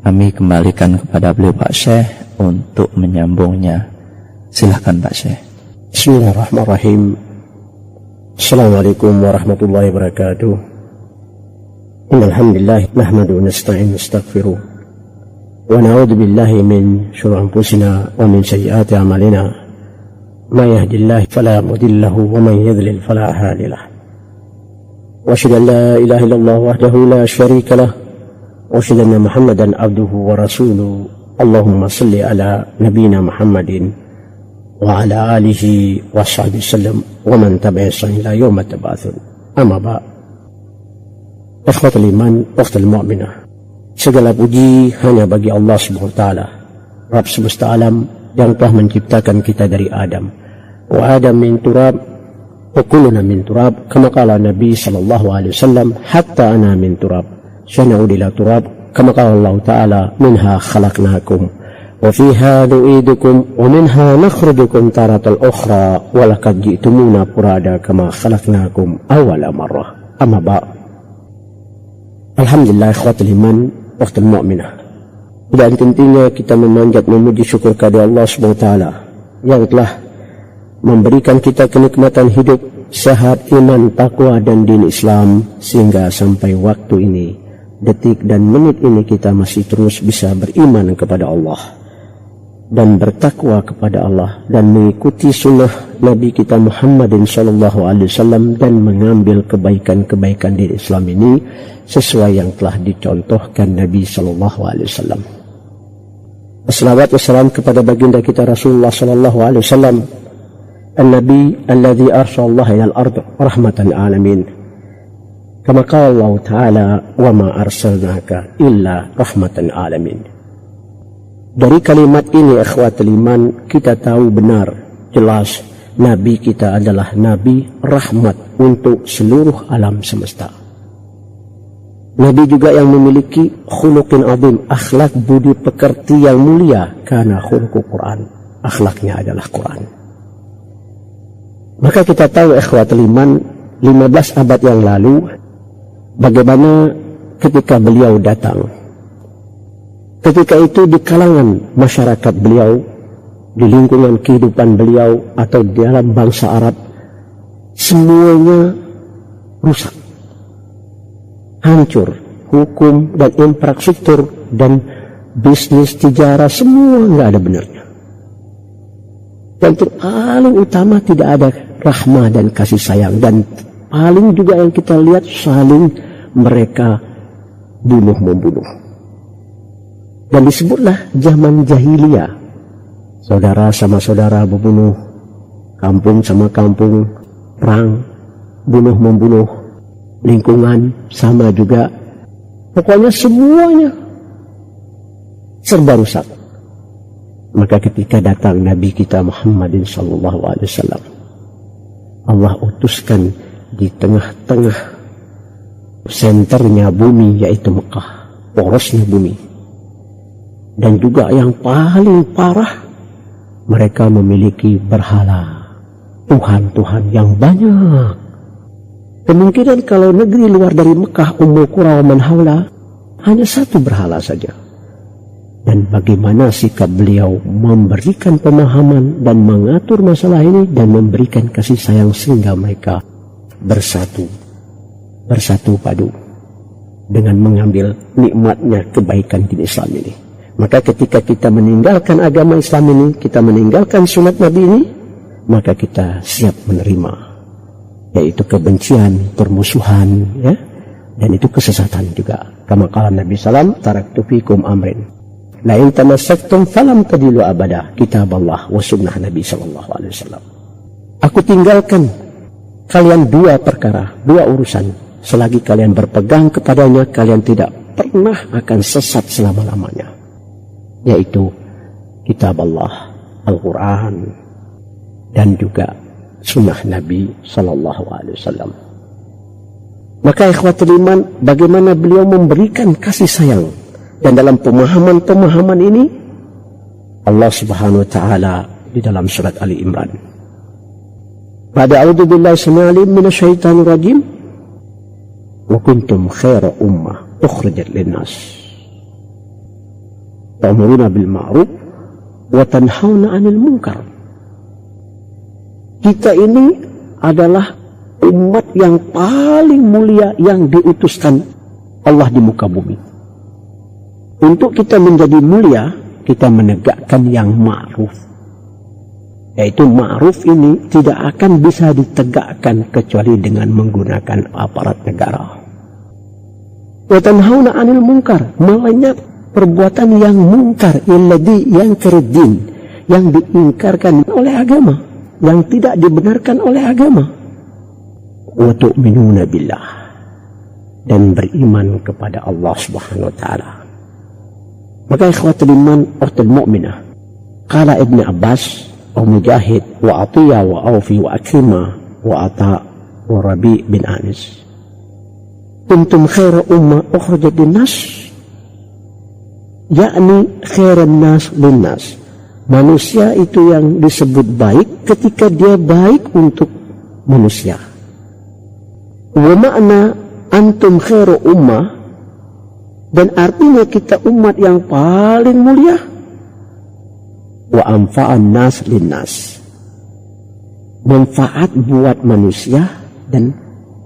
kami kembalikan kepada beliau Pak Syekh untuk menyambungnya. Silahkan Pak Syekh. Bismillahirrahmanirrahim. Assalamualaikum warahmatullahi wabarakatuh. Innalhamdulillah nahmadu wa nasta'inu nastaghfiruh wa na'udzu billahi min syururi anfusina wa min sayyiati a'malina. May yahdihillahu fala mudilla lahu wa man yudlil fala hadiya lahu. Wa asyhadu an la ilaha illallah wahdahu la syarika lahu wa asyhadu anna Muhammadan abduhu wa rasuluhu. Allahumma shalli ala nabiyyina Muhammadin wa ala alihi wa sahbihi sallam wa man tabi'ahum ila yaumil tab'atsun. Amma ba'd. Ikhwatul iman, ukhtul mu'minah. Segala puji hanya bagi Allah Subhanahu wa taala, Rabb semesta alam yang telah menciptakan kita dari Adam. Wa Adam min turab wa kulluna min turab, kama qala Nabi sallallahu alaihi wasallam, hatta ana min turab sana'ud ila turab, kama qala Allah taala, minha khalaqnakum wa fiha nu'idukum wa minha nakhrujukum taratal ukhra wa laqad ji'tumuna furada kama khalaqnakum awwala marrah. Amma ba'd. Alhamdulillah ikhwatul iman, ukhtul mu'minah. Dan tentunya kita memanjat memuji syukur kepada Allah Subhanahu wa taala yang telah memberikan kita kenikmatan hidup, sehat, iman, takwa dan din Islam, sehingga sampai waktu ini, detik dan menit ini kita masih terus bisa beriman kepada Allah dan bertakwa kepada Allah dan mengikuti sunnah Nabi kita Muhammadin sallallahu alaihi wasallam dan mengambil kebaikan-kebaikan di Islam ini sesuai yang telah dicontohkan Nabi sallallahu alaihi wasallam. Wassalatu wassalam kepada baginda kita Rasulullah sallallahu alaihi wasallam, an-nabi alladzi arsalallahu ilal ard rahmatan alamin. Kama qala Allah taala, wa ma arsalnaka illa rahmatan alamin. Dari kalimat ini ikhwatul iman, kita tahu benar jelas Nabi kita adalah Nabi rahmat untuk seluruh alam semesta. Nabi juga yang memiliki khuluqin azim, akhlak budi pekerti yang mulia, karena khuluqul Quran, akhlaknya adalah Quran. Maka kita tahu ikhwatul iman, 15 abad yang lalu bagaimana ketika beliau datang. Ketika itu di kalangan masyarakat beliau, di lingkungan kehidupan beliau atau di dalam bangsa Arab, semuanya rusak, hancur, hukum dan infrastruktur dan bisnis tijarah semua nggak ada benarnya. Dan paling utama tidak ada rahmah dan kasih sayang, dan paling juga yang kita lihat saling mereka bunuh-membunuh. Dan disebutlah zaman jahiliyah, saudara sama saudara membunuh, kampung sama kampung, perang, bunuh-membunuh, lingkungan sama juga. Pokoknya semuanya serba rusak. Maka ketika datang Nabi kita Muhammadin sallallahu alaihi wasallam, Allah utuskan di tengah-tengah senternya bumi, yaitu Mekah, porosnya bumi. Dan juga yang paling parah, mereka memiliki berhala, Tuhan-Tuhan yang banyak. Kemungkinan kalau negeri luar dari Mekah, Ummul Qura wa man haula, hanya satu berhala saja. Dan bagaimana sikap beliau memberikan pemahaman dan mengatur masalah ini dan memberikan kasih sayang sehingga mereka bersatu padu dengan mengambil nikmatnya kebaikan di Islam ini. Maka ketika kita meninggalkan agama Islam ini, kita meninggalkan sunat Nabi ini, maka kita siap menerima, yaitu kebencian, permusuhan, ya, dan itu kesesatan juga. Kama qala Nabi sallam, taraktu fikum amrin la in tamassaktum falam tadilu abada, kitab Allah wa sunnah Nabi sallallahu alaihi wasallam. Aku tinggalkan kalian dua perkara, dua urusan, selagi kalian berpegang kepadanya, kalian tidak pernah akan sesat selama-lamanya, yaitu kitab Allah, Al-Quran, dan juga sunnah Nabi sallallahu alaihi wasallam. Maka ikhwatul iman, bagaimana beliau memberikan kasih sayang, dan dalam pemahaman-pemahaman ini Allah Subhanahu wa taala di dalam surat Ali Imran, pada a'udzubillahi samii'al 'alim minasyaitonir rajim, wa kuntum khaira ummah ukhrijat linnas. ta'muruna bil ma'ruf wa tanhauna 'anil munkar. Kita ini adalah umat yang paling mulia yang diutuskan Allah di muka bumi. Untuk kita menjadi mulia, kita menegakkan yang ma'ruf. Yaitu ma'ruf ini tidak akan bisa ditegakkan kecuali dengan menggunakan aparat negara. Wa tanhauna 'anil munkar, melenyap perbuatan yang mungkar, yang kerdin, yang diingkarkan oleh agama, yang tidak dibenarkan oleh agama. Wa tu'minuna billah, dan beriman kepada Allah Subhanahu wa taala. Maka ikhwatul iman ukhtul mu'minah, qala Ibnu Abbas wa Mujahid wa Atiyah wa Aufi wa Akrimah wa Ata wa Rabi bin Anis, kuntum khaira ummah ukhrajat linnas, yakni khairan nas linnas. Manusia itu yang disebut baik ketika dia baik untuk manusia. Wa makna antum khairu ummah, dan artinya kita umat yang paling mulia. Wa anfa'an nas linnas, manfaat buat manusia dan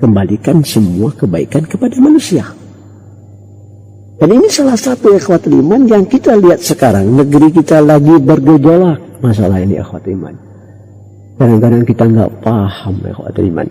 kembalikan semua kebaikan kepada manusia. Dan ini salah satu ikhwatul iman yang kita lihat sekarang. Negeri kita lagi bergejolak masalah ini ikhwatul iman. Kadang-kadang kita nggak paham ikhwatul iman.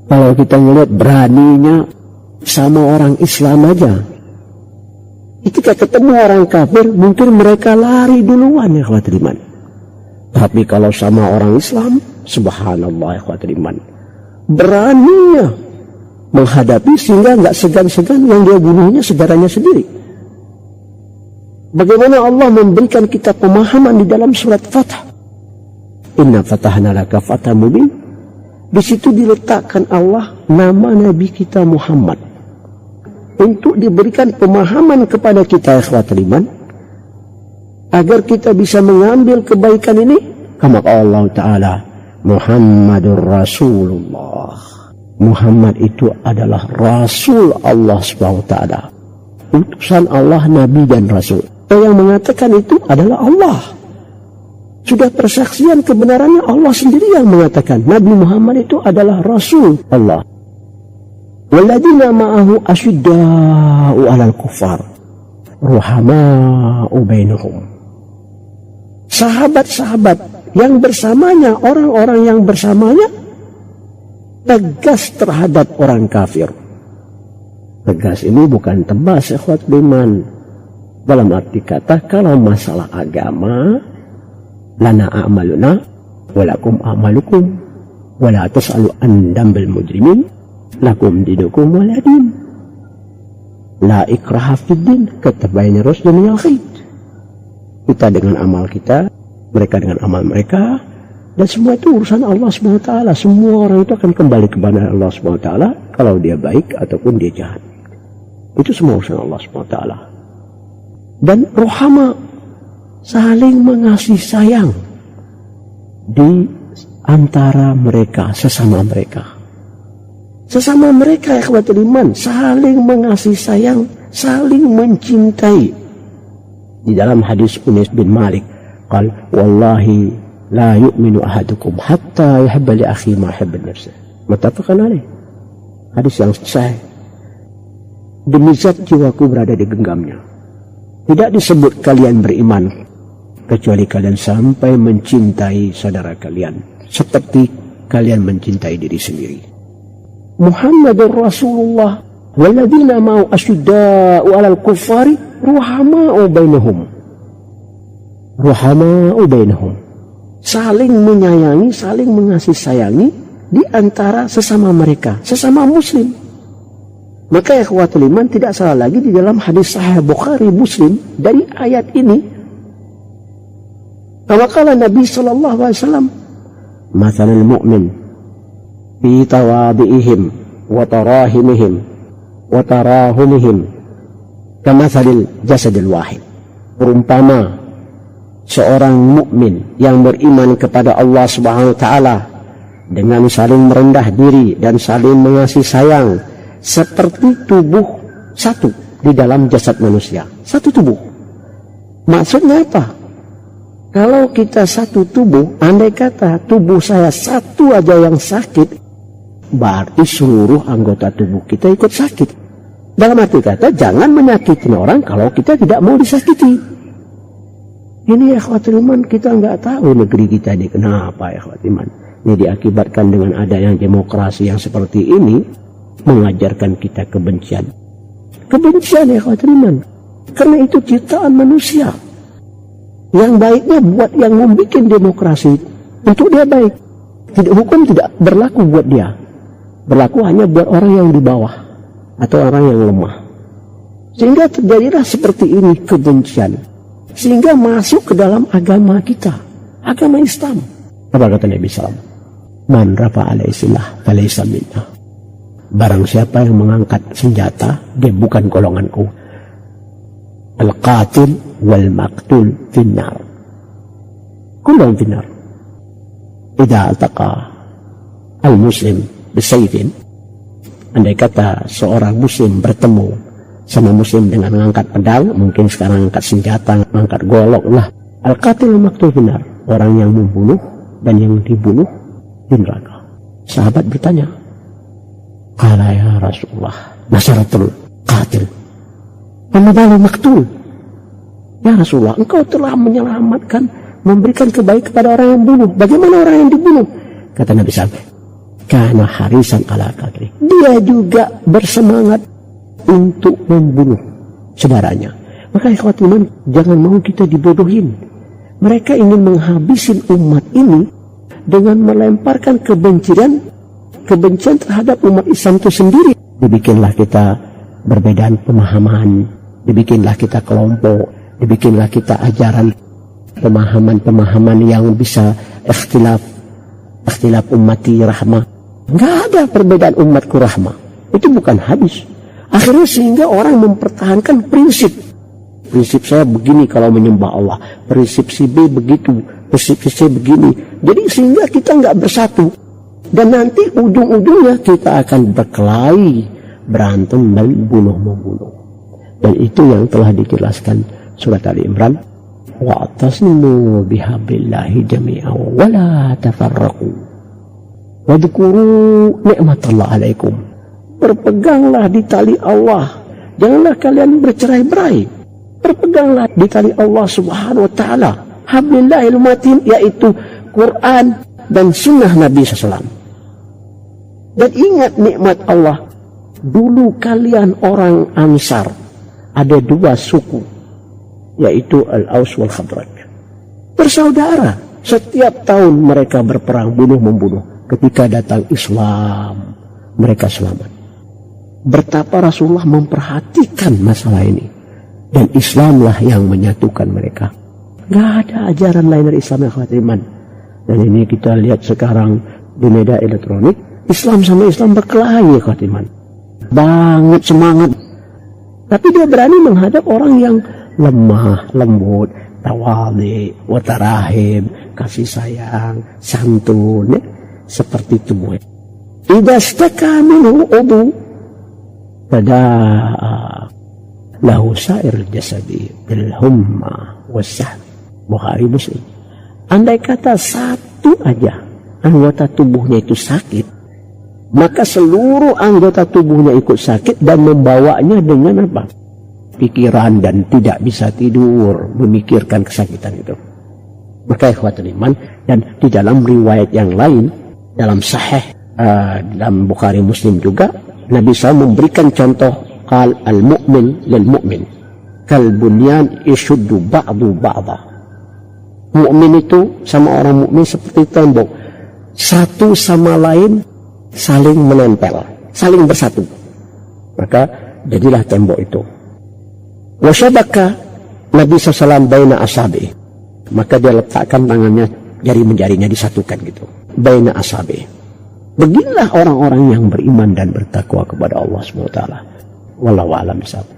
Kalau kita ngelihat beraninya sama orang Islam aja, ketika ketemu orang kafir mungkin mereka lari duluan ikhwatul iman. Tapi kalau sama orang Islam, subhanallah ikhwatul iman, beraninya menghadapi sehingga nggak segan-segan yang dia bunuhnya saudaranya sendiri. Bagaimana Allah memberikan kita pemahaman di dalam surat Fath. Inna fatahna laka fathan mubin. Di situ diletakkan Allah nama Nabi kita Muhammad untuk diberikan pemahaman kepada kita ikhwatul iman, agar kita bisa mengambil kebaikan ini. Kama Allah Ta'ala, Muhammadur Rasulullah. Muhammad itu adalah Rasul Allah SWT, utusan Allah, Nabi dan Rasul. Yang mengatakan itu adalah Allah. Sudah persaksian kebenarannya Allah sendiri yang mengatakan Nabi Muhammad itu adalah Rasul Allah. Walladzina ma'ahu asyidda'u 'alal kuffar ruhama'u bainahum. Sahabat-sahabat yang bersamanya, orang-orang yang bersamanya tegas terhadap orang kafir. Tegas ini bukan tebas ikhwatul iman. Dalam arti kata, kalau masalah agama, lana a'maluna walakum a'malukum wala tas'alu an dambil mujrimin lakum dinukum waladin. La ikraha fid din, katabaina rusdun minal khayt. Kita dengan amal kita, mereka dengan amal mereka. Dan semua itu urusan Allah SWT. Semua orang itu akan kembali kepada Allah SWT, kalau dia baik ataupun dia jahat. Itu semua urusan Allah SWT. Dan rohama, saling mengasihi sayang di antara mereka, sesama mereka. Sesama mereka ikhwatul iman, saling mengasihi sayang, saling mencintai. Di dalam hadis Unis bin Malik, qal wallahi la yu'minu ahadukum hatta yuhibba li akhi ma yuhibbu li nafsihi. Muttafaqun alaih. Hadis yang sahih. Demi zat jiwaku berada di genggamnya, tidak disebut kalian beriman kecuali kalian sampai mencintai saudara kalian seperti kalian mencintai diri sendiri. Muhammadur Rasulullah walladzina ma'ahu asyidda'u 'alal kuffari ruhama'u bainahum. Ruhama'u bainahum, saling menyayangi, saling mengasihi sayangi di antara sesama mereka, sesama muslim. Maka ikhwatul iman, tidak salah lagi di dalam hadis sahih Bukhari Muslim dari ayat ini. Kama qala Nabi sallallahu alaihi wasallam, "Matsalul mu'min fi tawadhi'ihim wa tarahimihim wa tarahumihim kamatsalil jasadil wahid." Perumpama seorang mukmin yang beriman kepada Allah Subhanahu wa taala dengan saling merendah diri dan saling mengasihi sayang seperti tubuh satu di dalam jasad manusia, satu tubuh. Maksudnya apa? Kalau kita satu tubuh, andai kata tubuh saya satu aja yang sakit, berarti seluruh anggota tubuh kita ikut sakit. Dalam arti kata, jangan menyakiti orang kalau kita tidak mau disakiti. Ini ya ikhwatul iman, kita nggak tahu negeri kita ini kenapa ya ikhwatul iman. Ini diakibatkan dengan adanya demokrasi yang seperti ini, mengajarkan kita kebencian. Kebencian ya ikhwatul iman. Karena itu ciptaan manusia. Yang baiknya buat yang membuat demokrasi untuk dia baik. Hukum tidak berlaku buat dia. Berlaku hanya buat orang yang di bawah atau orang yang lemah. Sehingga terjadilah seperti ini kebencian. Sehingga masuk ke dalam agama kita, agama Islam. Apa kata Nabi SAW? Man rafa alaihissalam falaysa minna. Barang siapa yang mengangkat senjata, dia bukan golonganku. Al-qatil wal-maqtul finnar. Kullum finnar. Idza altaqa al-muslim bisayfin. Andai kata seorang muslim bertemu sama muslim dengan mengangkat pedang, mungkin sekarang angkat senjata, angkat golok lah. Al-qatil wal-maqtul finnar. Orang yang membunuh dan yang dibunuh di neraka. Sahabat bertanya, qala ya Rasulullah, nasaratul qatil. Pemadalu maktul. Ya Rasulullah, engkau telah menyelamatkan, memberikan kebaikan kepada orang yang bunuh. Bagaimana orang yang dibunuh? Kata Nabi SAW, karena harisan ala qatli. Dia juga bersemangat untuk membunuh saudaranya. Maka ikhwatul iman, jangan mau kita dibodohin. Mereka ingin menghabisin umat ini dengan melemparkan kebencian terhadap umat Islam itu sendiri. Dibikinlah kita perbedaan pemahaman, dibikinlah kita kelompok, dibikinlah kita ajaran pemahaman-pemahaman yang bisa ikhtilaf ummati rahmah. Nggak ada perbedaan umatku rahmah. Itu bukan hadis. Akhirnya sehingga orang mempertahankan prinsip saya begini kalau menyembah Allah, prinsip si B begitu, prinsip si C begini. Jadi sehingga kita nggak bersatu. Dan nanti ujung-ujungnya kita akan berkelahi, berantem dan membunuh. Dan itu yang telah dijelaskan surat Ali Imran. Wa'tasimu bihablillahi jami'an wa la tafarraqu. Wadhkuru ni'matallahi 'alaikum. Berpeganglah di tali Allah. Janganlah kalian bercerai-berai. Berpeganglah di tali Allah Subhanahu wa taala. Hablillahil matin, yaitu Quran dan sunnah Nabi SAW. Dan ingat nikmat Allah. Dulu kalian orang Ansar, ada dua suku, yaitu Al-Aus wal Khazraj. Bersaudara, setiap tahun mereka berperang bunuh-membunuh. Ketika datang Islam, mereka selamat. Betapa Rasulullah memperhatikan masalah ini. Dan Islamlah yang menyatukan mereka. Gak ada ajaran lain dari Islam yang khawatir iman. Dan ini kita lihat sekarang di media elektronik, Islam sama Islam berkelahi ya khawatir iman. Banget semangat. Tapi dia berani menghadap orang yang lemah, lembut, tawali, watarahim, kasih sayang, santun, ya? Seperti itu. Idza staka minhu udu fadaa lahu sa'ir jasadi bil humma wassah. Bukhari Muslim. Andai kata satu aja anggota tubuhnya itu sakit, maka seluruh anggota tubuhnya ikut sakit dan membawanya dengan apa? Pikiran dan tidak bisa tidur, memikirkan kesakitan itu. Maka ikhwatul iman, dan di dalam riwayat yang lain, dalam sahih, dalam Bukhari Muslim juga, Nabi SAW memberikan contoh, qal al-mu'min lil-mu'min kal bunyan yashuddu ba'du ba'da. Mu'min itu sama orang mukmin seperti tembok, satu sama lain saling menempel, saling bersatu. Maka jadilah tembok itu. Wasyabaka Nabi SAW baina asabi, maka dia letakkan tangannya, jari-jarinya disatukan gitu, baina asabi. Beginilah orang-orang yang beriman dan bertakwa kepada Allah SWT. Wallahu a'lam bishawab.